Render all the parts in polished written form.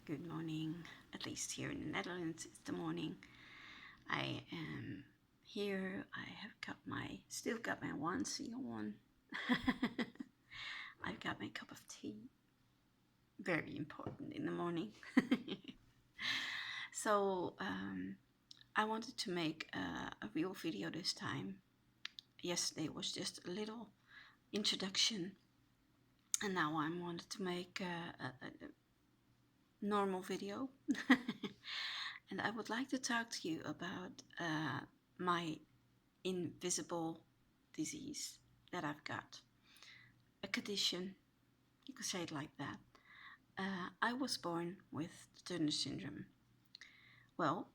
Good morning, at least here in the Netherlands it's the morning. I am here. I have still got my onesie on. I've got my cup of tea. Very important in the morning. So I wanted to make a real video this time. Yesterday was just a little introduction, and now I wanted to make a normal video. And I would like to talk to you about my invisible disease that I've got. A condition, you could say it like that. I was born with Turner syndrome. Well,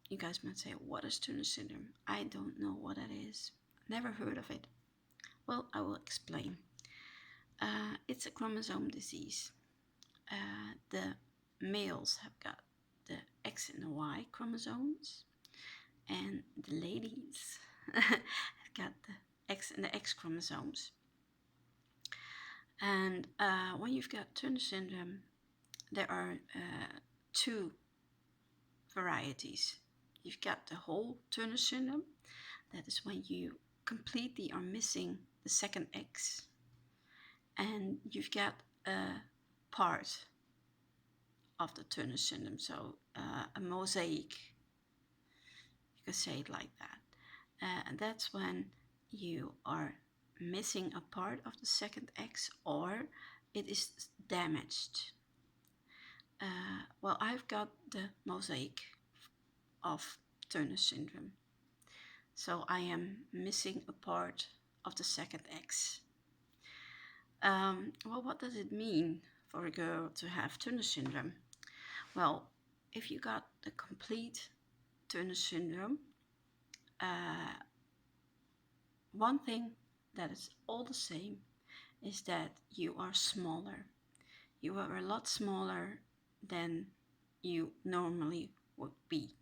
you guys might say, what is Turner syndrome? I don't know what that is. Never heard of it. Well, I will explain. It's a chromosome disease. The males have got the X and the Y chromosomes, and the ladies have got the X and the X chromosomes. And when you've got Turner syndrome, there are two varieties. You've got the whole Turner syndrome, that is when you completely are missing the second X, and you've got a part of the Turner syndrome, so a mosaic, you could say it like that. And that's when you are missing a part of the second X, or it is damaged. Well, I've got the mosaic of Turner syndrome, so I am missing a part of the second X. Well, what does it mean for a girl to have Turner syndrome? Well, if you got the complete Turner syndrome, one thing that is all the same is that you are smaller. You are a lot smaller than you normally would be.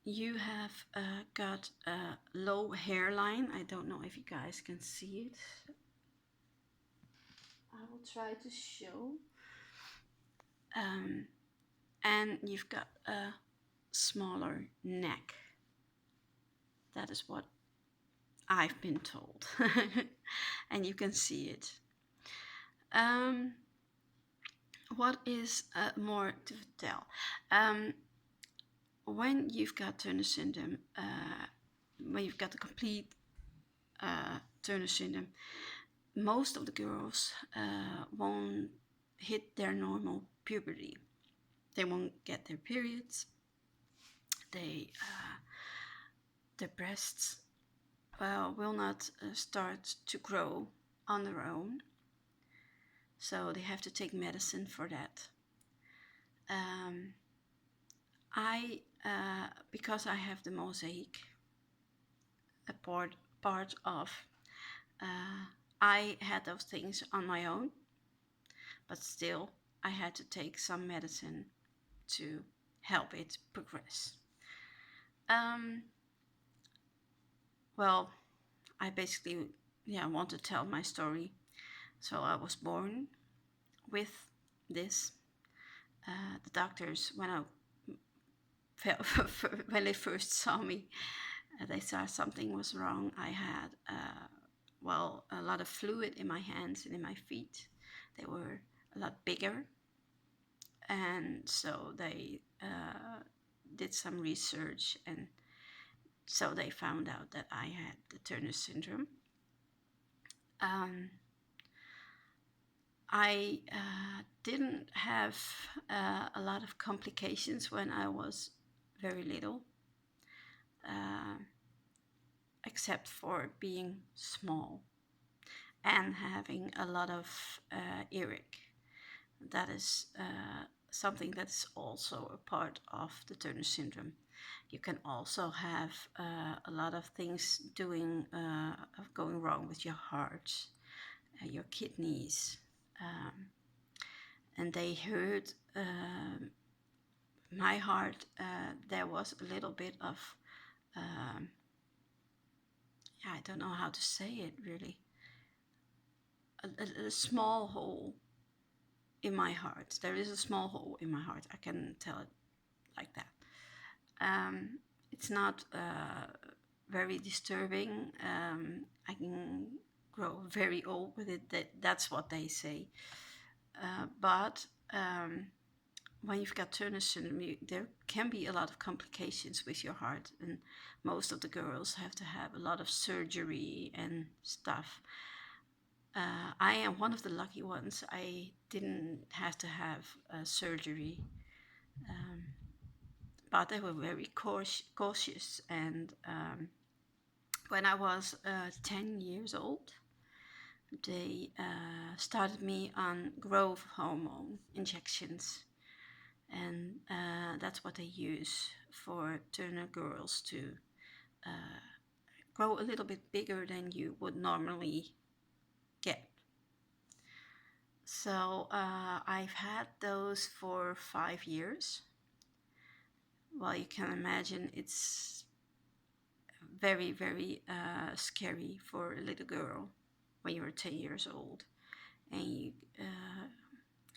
You have got a low hairline. I don't know if you guys can see it. I will try to show. And you've got a smaller neck. That is what I've been told. And you can see it. What is more to tell? When you've got Turner syndrome, when you've got the complete Turner syndrome, most of the girls won't hit their normal puberty. They won't get their periods. Their breasts will not start to grow on their own, so they have to take medicine for that. Because I have the mosaic, a part of, I had those things on my own, but still I had to take some medicine to help it progress. Well, I basically want to tell my story. So I was born with this. The doctors, when they first saw me, they saw something was wrong. I had a lot of fluid in my hands and in my feet. They were a lot bigger, and so they did some research, and so they found out that I had the Turner syndrome. I didn't have a lot of complications when I was very little, except for being small and having a lot of earache. That is something that's also a part of the Turner syndrome. You can also have a lot of things going wrong with your heart, your kidneys, and they heard my heart. There was a little bit of I don't know how to say it really. A small hole in my heart. There is a small hole in my heart. I can tell it like that. It's not very disturbing. I can grow very old with it. That's what they say. But when you've got Turner syndrome, there can be a lot of complications with your heart, and most of the girls have to have a lot of surgery and stuff. I am one of the lucky ones. I didn't have to have surgery, but they were very cautious. And when I was 10 years old, they started me on growth hormone injections, and that's what they use for Turner girls to grow a little bit bigger than you would normally get. So I've had those for 5 years. Well, you can imagine it's very, very scary for a little girl when you're 10 years old and you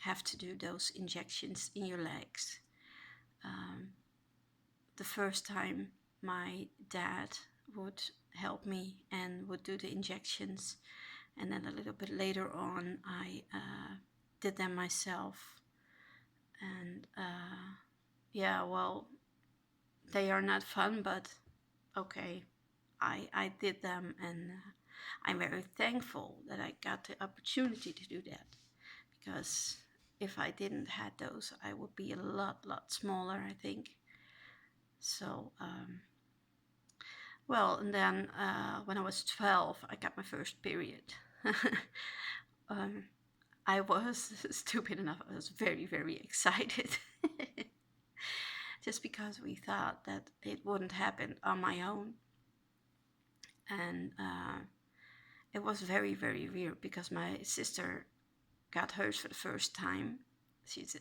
have to do those injections in your legs. The first time my dad would help me and would do the injections, and then a little bit later on I did them myself. And yeah, well, they are not fun, but okay, I did them, and I'm very thankful that I got the opportunity to do that, because if I didn't had those, I would be a lot smaller, I think. So well, and then when I was 12, I got my first period. I was stupid enough. I was very, very excited. Just because we thought that it wouldn't happen on my own. And it was very, very weird because my sister got hers for the first time. She's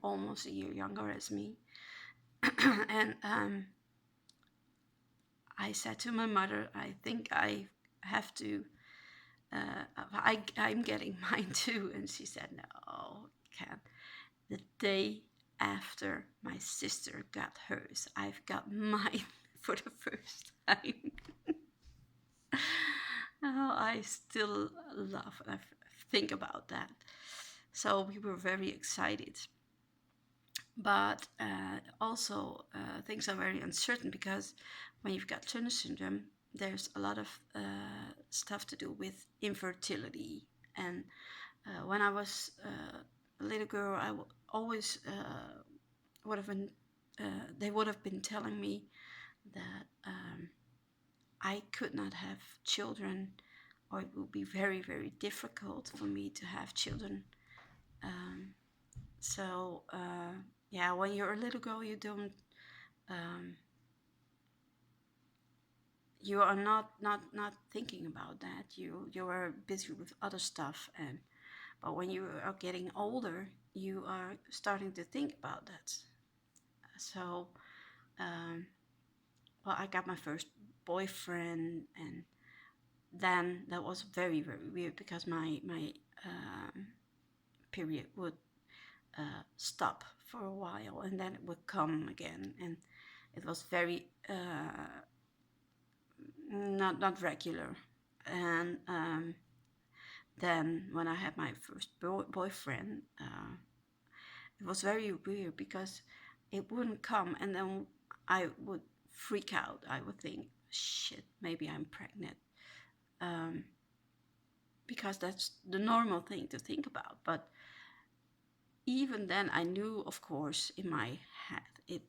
almost a year younger as me. And I said to my mother, I think I have to, I'm getting mine too. And she said, no, can't. The day after my sister got hers, I've got mine for the first time. Oh, I still laugh when I think about that. So we were very excited. But also things are very uncertain, because when you've got Turner syndrome, there's a lot of stuff to do with infertility. And when I was a little girl, I always would have been, they would have been telling me that I could not have children, or it would be very, very difficult for me to have children. So yeah, when you're a little girl, you don't, you are not thinking about that. You are busy with other stuff, but when you are getting older, you are starting to think about that. So well, I got my first boyfriend, and then that was very, very weird, because my period would stop for a while, and then it would come again, and it was very not regular. And then when I had my first boyfriend, it was very weird, because it wouldn't come, and then I would freak out. I would think, shit, maybe I'm pregnant, because that's the normal thing to think about. But even then, I knew, of course, in my head, it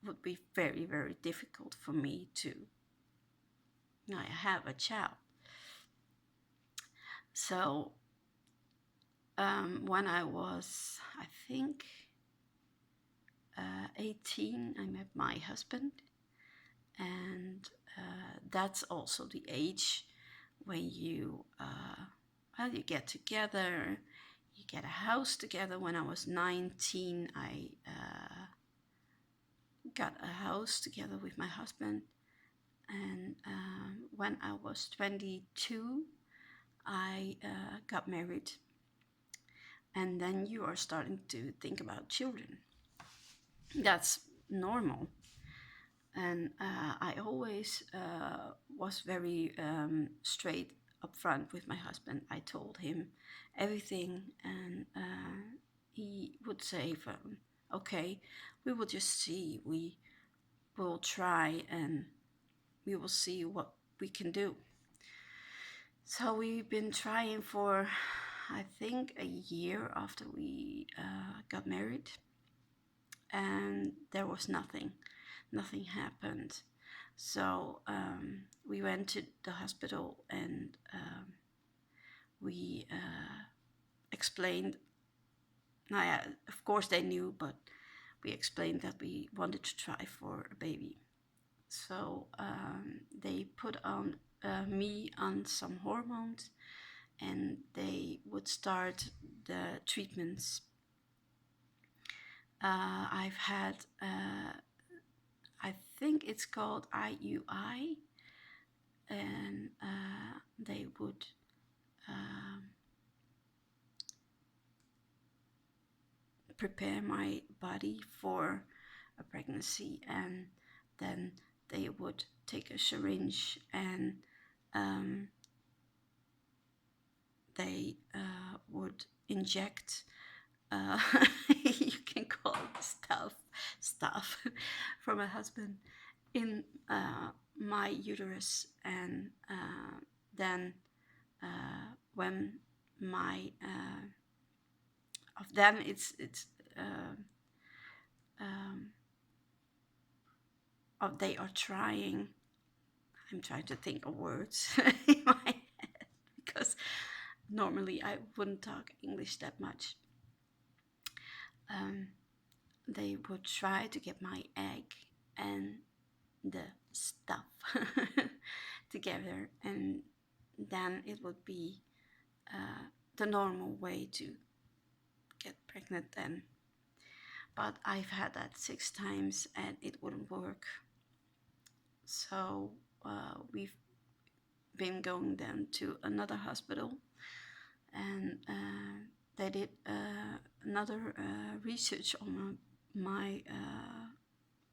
would be very, very difficult for me to have a child. So when I was, I think, 18, I met my husband, and that's also the age when you well, you get together, you get a house together. When I was 19, I got a house together with my husband, and when I was 22, I got married. and then you are starting to think about children. That's normal. And I always was very straight up front with my husband. I told him everything, and he would say, okay, we will just see. We will try, and we will see what we can do. So we've been trying for, I think, a year after we got married, and there was nothing. Nothing happened. So we went to the hospital, and we explained. Now, of course they knew, but we explained that we wanted to try for a baby. So they put on me on some hormones, and they would start the treatments. I've had, I think it's called IUI, and they would prepare my body for a pregnancy, and then they would take a syringe, and they would inject you can call it stuff from my husband in my uterus, and then when my then it's they are trying. I'm trying to think of words in my head, because normally I wouldn't talk English that much. They would try to get my egg and the stuff together, and then it would be the normal way to get pregnant then. But I've had that 6 times and it wouldn't work. So we've been going then to another hospital, and they did another research on my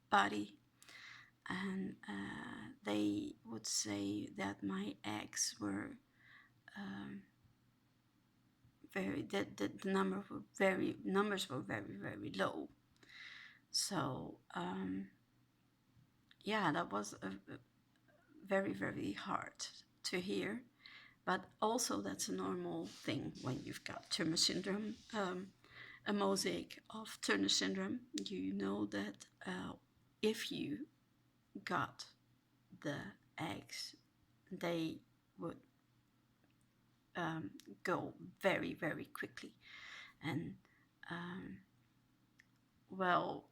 body, and they would say that my eggs were the numbers were very low. So yeah, that was a very hard to hear, but also that's a normal thing when you've got Turner syndrome, a mosaic of Turner syndrome. You know that if you got the eggs, they would go very quickly, and well,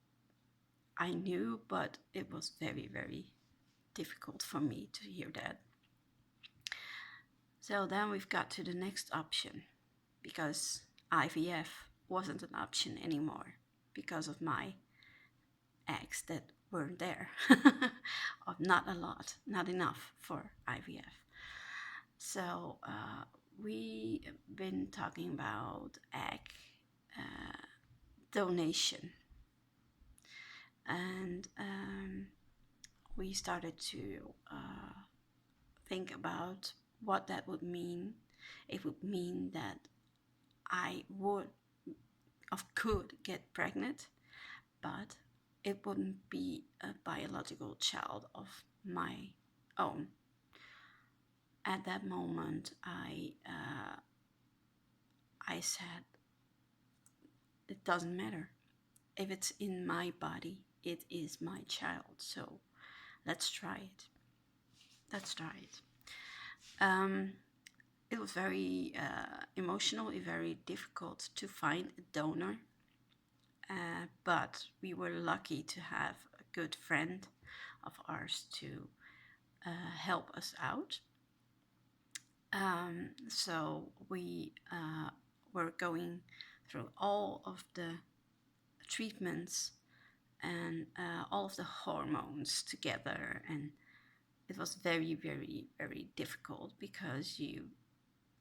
I knew, but it was very difficult for me to hear that. So then we've got to the next option, because IVF wasn't an option anymore because of my eggs that weren't there. Or not a lot, not enough for IVF. So we've been talking about egg donation, and we started to think about what that would mean. It would mean that I could get pregnant, but it wouldn't be a biological child of my own. At that moment, I said, it doesn't matter. If it's in my body, it is my child. So let's try it. It was very emotional, very difficult to find a donor. But we were lucky to have a good friend of ours to help us out. So we were going through all of the treatments and all of the hormones together, and it was very difficult, because you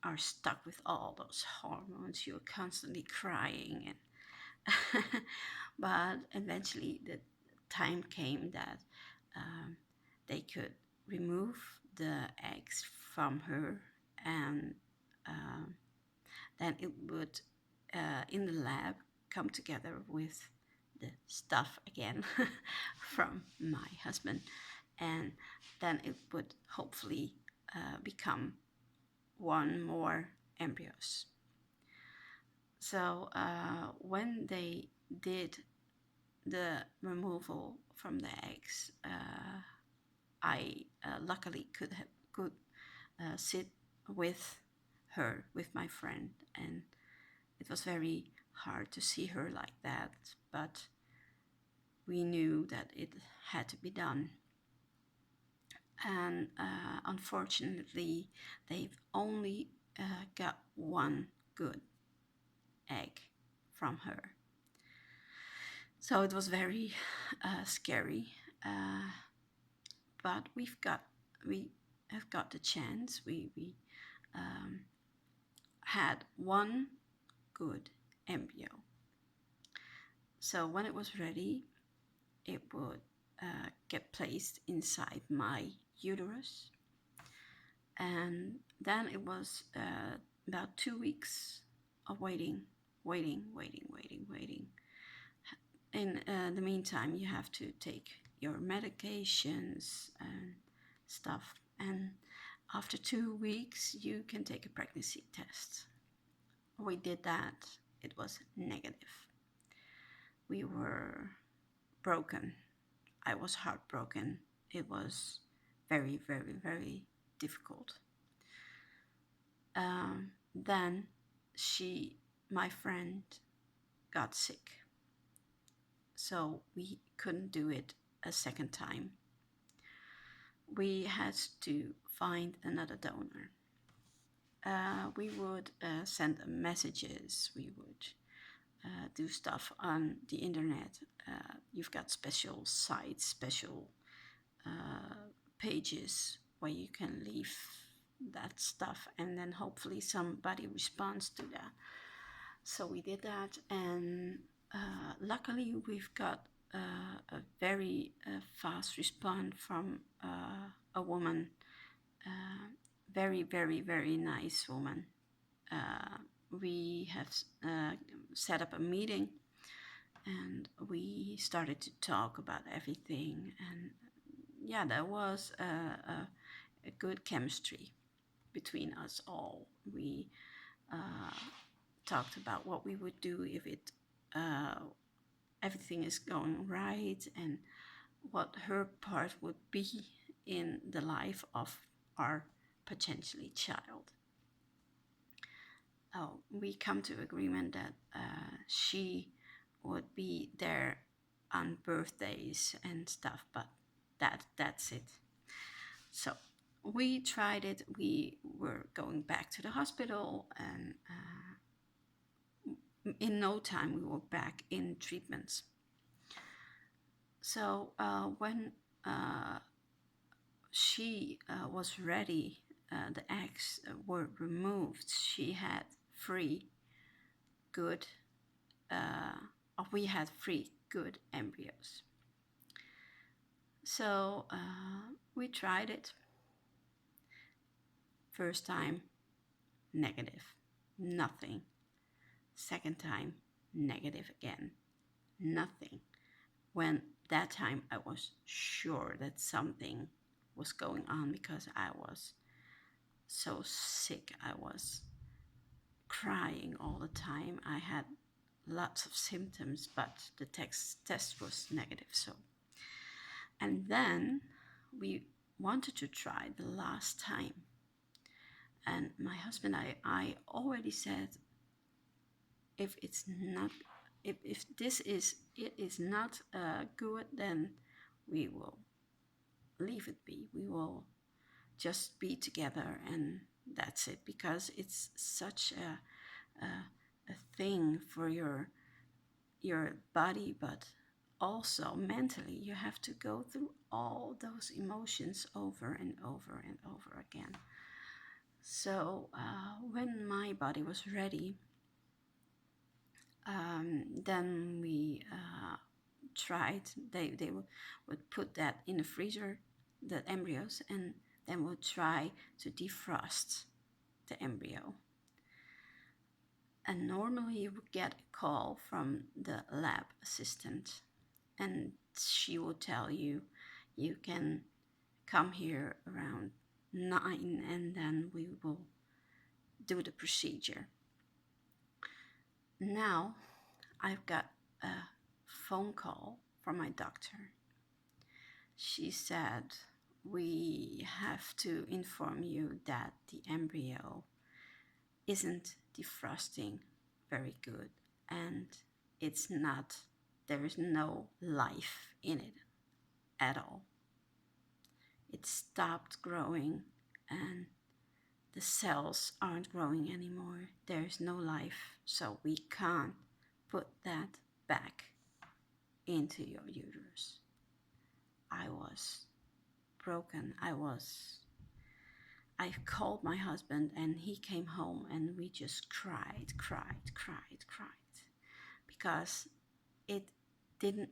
are stuck with all those hormones. You're constantly crying, and but eventually the time came that they could remove the eggs from her, and um, then it would in the lab come together with the stuff again from my husband, and then it would hopefully become one more embryos. So when they did the removal from the eggs, I luckily could sit with her, with my friend, and it was very hard to see her like that, but we knew that it had to be done. And unfortunately, they've only got one good egg from her. So it was very scary, but we have got the chance. We had one good embryo. So when it was ready, it would get placed inside my uterus, and then it was about 2 weeks of waiting. In the meantime, you have to take your medications and stuff, and after 2 weeks you can take a pregnancy test. We did that. It was negative. We were broken. I was heartbroken. It was very, very, very difficult. Then my friend, got sick, so we couldn't do it a second time. We had to find another donor. We would send messages. We would do stuff on the internet. You've got special sites, special pages where you can leave that stuff, and then hopefully somebody responds to that. So we did that, and luckily we've got a very fast response from a woman, very, very, very nice woman. We have set up a meeting, and we started to talk about everything, and yeah, there was a good chemistry between us all. We talked about what we would do if everything is going right, and what her part would be in the life of our potentially child. We come to agreement that she would be there on birthdays and stuff, but that's it. So we tried it. We were going back to the hospital, and in no time we were back in treatments. So when she was ready, the eggs were removed. She had we had 3 good embryos. So we tried it. First time, negative, nothing. Second time, negative again, nothing. When that time I was sure that something was going on, because I was so sick. I was crying all the time. I had lots of symptoms, but the test was negative. So, and then we wanted to try the last time, and my husband, I already said, if this is not good, then we will leave it be. We will just be together, and that's it, because it's such a thing for your body, but also mentally. You have to go through all those emotions over and over and over again. So when my body was ready, then we tried, they would put that in the freezer, the embryos, and then would try to defrost the embryo. And normally you would get a call from the lab assistant, and she would tell you, you can come here around 9 and then we will do the procedure. Now I've got a phone call from my doctor. She said, we have to inform you that the embryo isn't defrosting very good, and there is no life in it at all. It stopped growing and the cells aren't growing anymore. There's no life, so we can't put that back into your uterus. I was broken. I called my husband and he came home and we just cried, because it didn't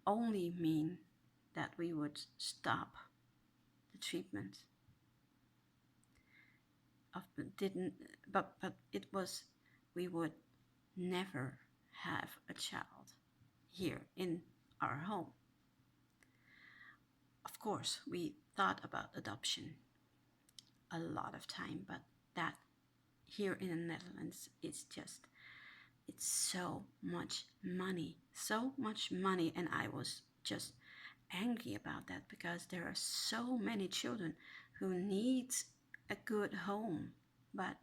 only mean that we would stop the treatment but it was, we would never have a child here in our home. Of course, we thought about adoption a lot of time, but that here in the Netherlands, it's so much money, and I was just angry about that because there are so many children who need a good home, but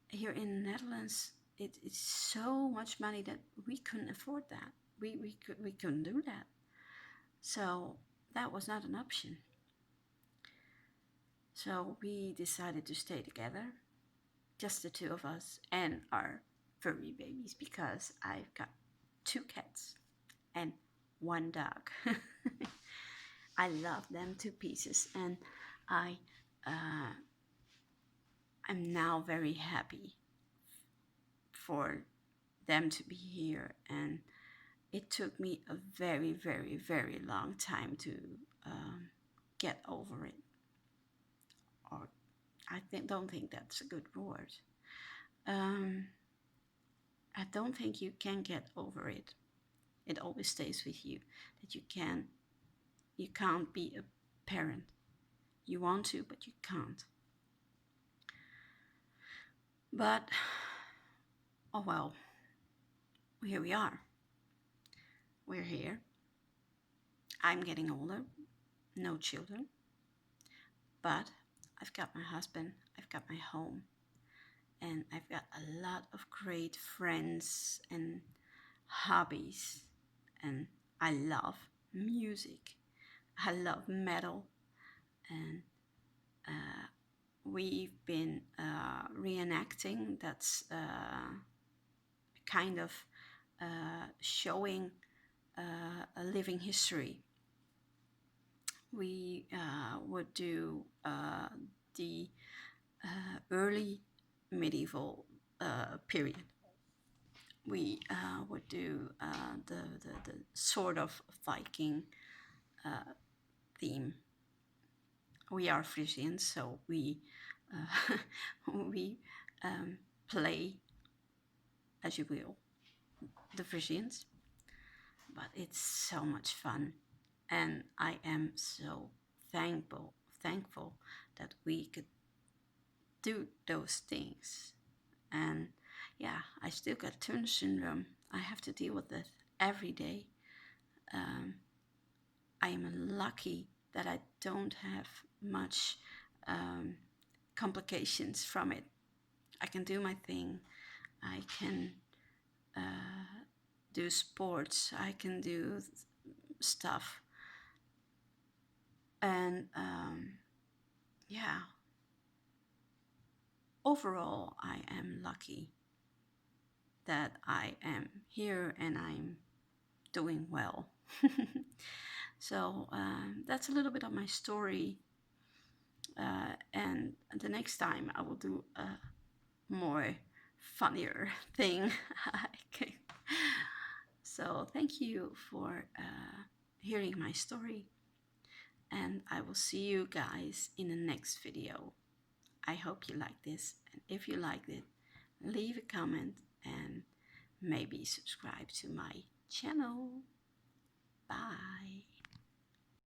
here in the Netherlands, it's so much money that we couldn't afford that. We couldn't do that. So that was not an option. So we decided to stay together, just the two of us and our furry babies, because I've got 2 cats and 1 dog. I love them to pieces, and I'm now very happy for them to be here, and it took me a very, very, very long time to get over it. Or don't think that's a good word. I don't think you can get over it. It always stays with you, that you can't be a parent. You want to, but you can't. But, oh well, here we are. We're here. I'm getting older, no children, but I've got my husband, I've got my home, and I've got a lot of great friends and hobbies, and I love music. I love metal, and we've been reenacting. That's kind of showing a living history. We would do the early medieval period. We would do the sort of Viking theme. We are Frisians, so we play, as you will, the Frisians. But it's so much fun, and I am so thankful that we could do those things. And yeah, I still got Turner syndrome. I have to deal with it every day. I am lucky that I don't have much complications from it. I can do my thing. I can do sports. I can do stuff. And yeah, overall, I am lucky that I am here and I'm doing well. So that's a little bit of my story, and the next time I will do a more funnier thing. Okay. So thank you for hearing my story, and I will see you guys in the next video. I hope you like this, and if you liked it, leave a comment and maybe subscribe to my channel. Bye.